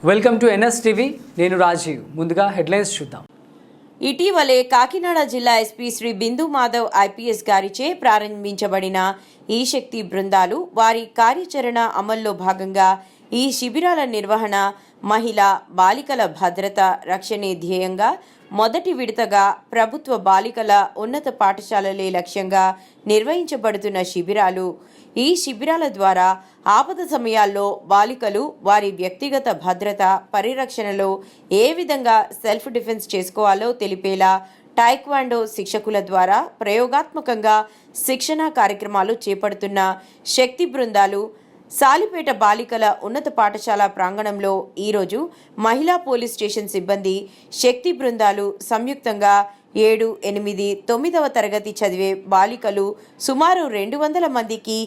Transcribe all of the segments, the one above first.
Welcome to NS TV. నేను రాజీవ్. ముందుగా headlines చూద్దాం. ఇటీవలే కాకినాడ జిల్లా ఎస్పీ శ్రీ బిందు మాధవ్ ఐపీఎస్ గారిచే ప్రారంభించబడిన ఈ శక్తి బృందాలు వారి కార్యాచరణ అమల్లో భాగంగా ఈ శిబిరాల నిర్వహణ మహిళా బాలికల భద్రత రక్షణే ధ్యేయంగా మొదటి విడతగా ప్రభుత్వ బాలికల ఉన్నత పాఠశాలలే లక్ష్యంగా నిర్వహించబడుతున్న శిబిరాలు. ఈ శిబిరాల ద్వారా ఆపద సమయాల్లో బాలికలు వారి వ్యక్తిగత భద్రత పరిరక్షణలో ఏ విధంగా సెల్ఫ్ డిఫెన్స్ చేసుకోవాలో తెలిపేలా టైక్వాండో శిక్షకుల ద్వారా ప్రయోగాత్మకంగా శిక్షణా కార్యక్రమాలు చేపడుతున్న శక్తి బృందాలు సాలిపేట బాలికల ఉన్నత పాఠశాల ప్రాంగణంలో ఈరోజు మహిళా పోలీస్ స్టేషన్ సిబ్బంది శక్తి బృందాలు సంయుక్తంగా 7, 8, 9వ తరగతి చదివే బాలికలు సుమారు 200 మందికి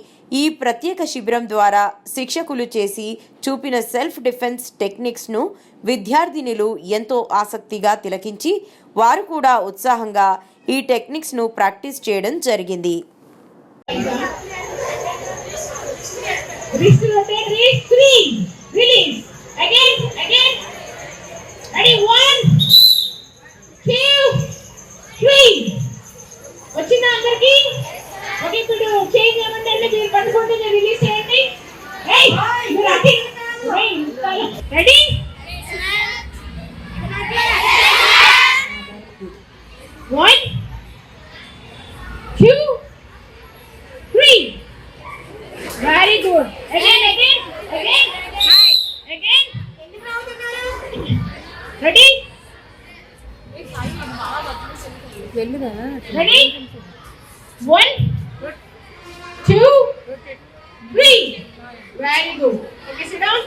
ఈ ప్రత్యేక శిబిరం ద్వారా శిక్షకులు చేసి చూపిన సెల్ఫ్ డిఫెన్స్ టెక్నిక్స్ను విద్యార్థినులు ఎంతో ఆసక్తిగా తిలకించి వారు కూడా ఉత్సాహంగా ఈ టెక్నిక్స్ను ప్రాక్టీస్ చేయడం జరిగింది. Wrist rotate, wrist 3, release, again, ready, 1, 2, 3, వచ్చిందా అందరికి? ఓకే, ఇప్పుడు చేంజ్ ఏమంటే మీరు పట్టుకుంటే నేను రిలీజ్ చేయండి. Ready One, 2, 3. Very good. Again. Ready? Ready? 1, 2, 3. Very good. Okay, sit down.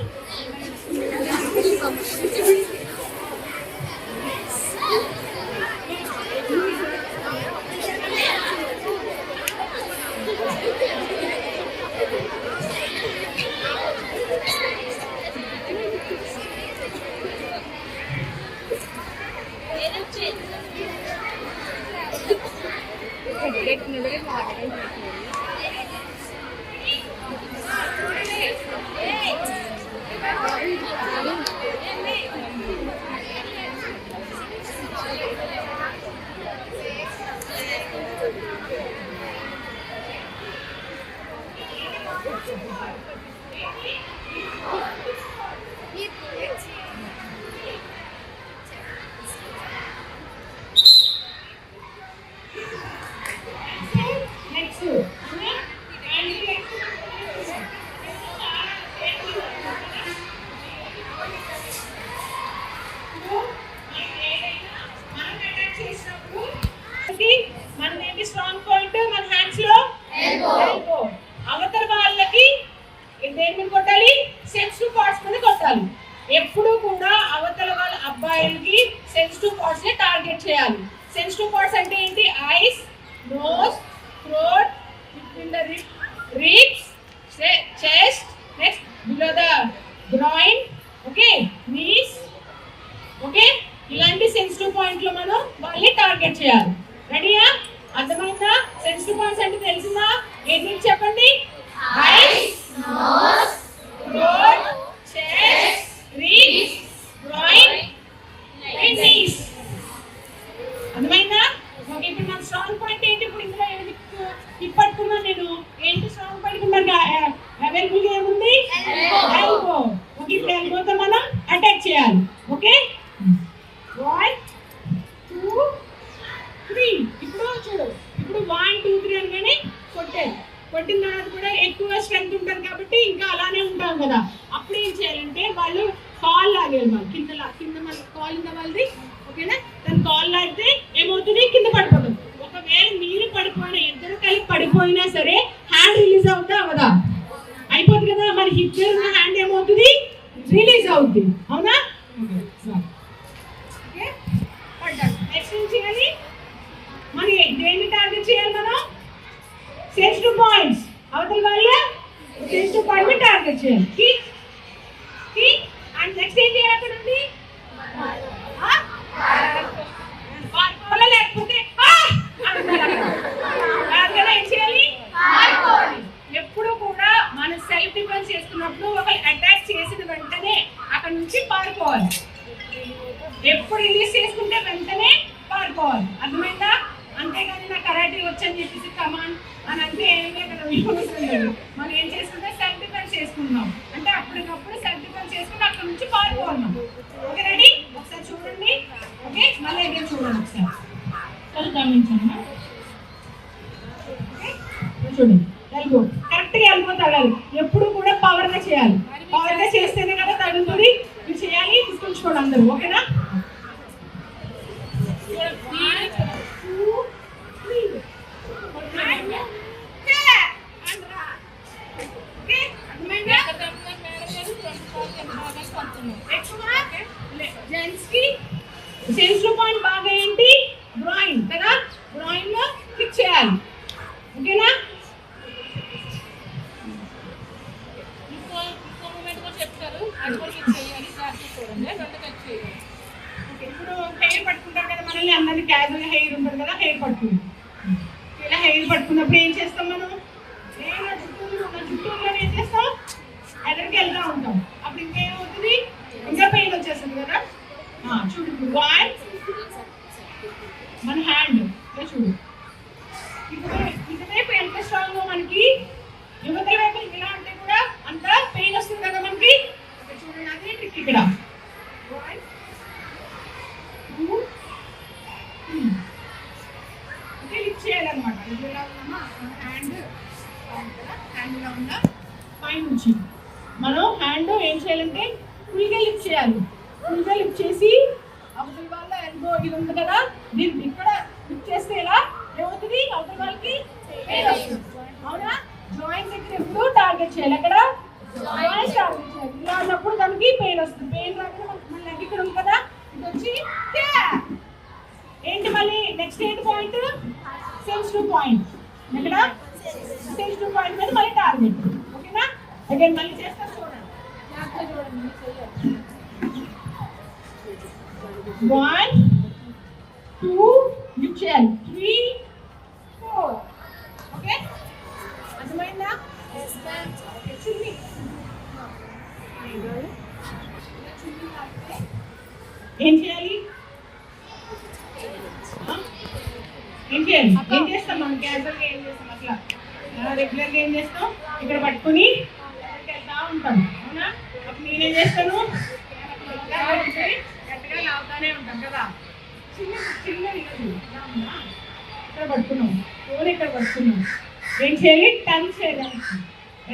Strong point మన హ్యాండ్స్ లో ఎల్బో. అవతల వాళ్ళకి దేని మీద కొట్టాలి? సెన్సిటివ్ పార్ట్స్ మీద కొట్టాలి. ఎప్పుడు కూడా అవతల వాళ్ళ అబ్బాయిలకి సెన్సిటివ్ పార్ట్స్ ని టార్గెట్ చేయాలి. సెన్సిటివ్ పార్ట్స్ అంటే ఏంటి? Eyes, nose, throat, between the ribs, chest, next below the groin, okay, knees, okay. ఇలాంటి సెన్సిటివ్ పాయింట్లు మనం వాళ్ళని టార్గెట్ చేయాలి. రెడీయా? అర్థమైందా? సెన్సిటివ్ పాయింట్స్ అంటే తెలిసిందా? ఏంటి చెప్పండి? Eyes, nose, throat, chest, ribs, groin and knees. అర్థమైందా? ఓకే, ఇప్పుడు మన స్ట్రాంగ్ పాయింట్ ఏంటి? ఇప్పుడు ఇందులో హిప్ పట్టుకున్నా నేను. ఏంటి స్ట్రాంగ్ పాయింట్? మనకి అవైలబుల్ గా ఏముంది? ఎల్బో. ఓకే, ఇప్పుడు ఎల్బోతో మనం అటాక్ చేయాలి. ఓకే, 1, 2, 3. ఇప్పుడు చూడు, ఇప్పుడు 1, 2, 3 అనగానే కొట్టారు. కొట్టిన తర్వాత కూడా ఎక్కువ స్ట్రెంత్ ఉంటుంది కాబట్టి ఇంకా అలానే ఉంటాం కదా. అప్పుడు ఏం చేయాలంటే వాళ్ళు కాల్ లాగేయాలి. మనం కింద మన కాల్ ఉన్న వాళ్ళది, ఓకేనా? దాని కాల్ లాగితే ఏమవుతుంది? కింద పడిపోతుంది. ఒకవేళ మీరు పడిపోయినా, ఇద్దరు కలిపి పడిపోయినా సరే హ్యాండ్ రిలీజ్ అవుతా అవదా? అయిపోతుంది కదా. మరి ఇద్దరు ఉన్న హ్యాండ్ ఏమవుతుంది? రిలీజ్ అవుతుంది. అవునా? నెక్స్ట్ ఏం చేయాలి? మరి దేన్ని టార్గెట్ చేయాలి మనం? Sensitive points. అవతల వాళ్ళ సెన్సిటివ్ పాయింట్ టార్గెట్ చేయాలి. కిక్ అండ్ నెక్స్ట్ ఏం చేయాలి? అక్కడ ఉంది లేకపోతే ఏం చేయాలి? ఎప్పుడు కూడా మనం సెల్ఫ్ డిఫెన్స్ చేస్తున్నప్పుడు ఒక అటాక్ చేసిన వెంటనే అక్కడ నుంచి అని చెప్పేసి కమాన్ అని అంటే ఏమీ అక్కడ విషయం మనం ఏం చేసుకుంటే సెల్ఫ్ డిఫెన్స్ చేసుకుందాం. అంటే అప్పటికప్పుడు సెల్ఫ్ డిఫెన్స్ చేసుకుంటే అక్కడ నుంచి పారిపోవాలి మనం. Okay ready? ఒకసారి చూడండి. ఓకే మళ్ళీ ఎక్కడ చూడండి ఒకసారి గమనించండి. చూడండి ఎల్బో కరెక్ట్గా ఎల్బో తగలాలి. ఎప్పుడు కూడా పవర్గా చేయాలి. పవర్గా చేస్తేనే కదా తగులుతుంది. మీరు చేయాలి, తీసుకొచ్చుకోండి అందరూ. ఓకేనా? సెన్స్ పాయింట్ బాగా ఏంటి? డ్రాయింగ్ కదా, డ్రాయింగ్ లో క్లిక్ చేయాలి. ఓకేనా? ఇప్పుడు హెయిర్ పట్టుకుంటారు కదా మనల్ని, అందరినీ క్యాజువల్ హెయిర్ ఉంటుంది కదా, హెయిర్ పట్టుకుంటాం. ఇలా హెయిర్ పట్టుకున్నప్పుడు ఏం చేస్తాం మనం? చుట్టూరులో ఏం చేస్తాం? ఎదరికి వెళ్తూ ఉంటాం. అప్పుడు ఇంకేమవుతుంది? ఇంకా పెయిన్ వచ్చేస్తుంది కదా. చూడు వన్ మన హ్యాండ్ చూడు. ఇప్పుడు ఇటువైపు ఎంత స్ట్రాంగ్ మనకి, యువతల వైపు ఇలా అంటే కూడా అంత పెయిన్ వస్తుంది కదా మనకి. చూడండి అదే ట్రిక్ ఇక్కడ. అంటే లిఫ్ట్ చేయాలన్నమాట. ఇలా ఉన్నామా హ్యాండ్ హ్యాండ్ ఇలా ఉందా పైన నుంచి మనం హ్యాండ్ ఏం చేయాలంటే ఫుల్గా లిఫ్ట్ చేయాలి. ఫుల్గా లిఫ్ట్ చేసి అవతల వాళ్ళ ఎల్బో ఇది ఉంది కదా, దీన్ని ఇక్కడ లిఫ్ట్ చేస్తే ఇలా ఏమవుతుంది? అవతల వాళ్ళకి అవునా? జాయింట్ దగ్గర ఎప్పుడు టార్గెట్ చేయాలి. అక్కడ జాయింట్ టార్గెట్ చేయాలి. ఇలా ఉన్నప్పుడు దానికి పెయిన్ వస్తుంది. పెయిన్ రాకుండా మన లెగ్ ఇక్కడ ఉంది కదా, ఇది వచ్చి ఏంటి మళ్ళీ నెక్స్ట్ ఏంటి పాయింట్? Sensitive point. ఇక్కడ సెన్సిటివ్ పాయింట్ మీద మళ్ళీ టార్గెట్. ఓకేనా? అగైన్ మళ్ళీ చేస్తాం చూడండి. చూడండి 1 2 లిఫ్ట్ చేయాలి. 3 4. ఓకే అర్థమైందా? చున్నీ ఏం చేయాలి? ఏం చేయాలి? ఏం చేస్తాం మనం క్యాజువల్గా ఏం చేస్తాం? అట్లా రెగ్యులర్గా ఏం చేస్తాం? ఇక్కడ పట్టుకుని వెళ్తా ఉంటాం. అవునా? అప్పుడు నేనేం చేస్తాను? గట్టిగా లాగుతానే ఉంటాం కదా. చిన్నది ఇక్కడ పట్టుకున్నాం, ఇక్కడ పట్టుకున్నాం. ఏం చేయాలి? టర్న్ చేయాలి.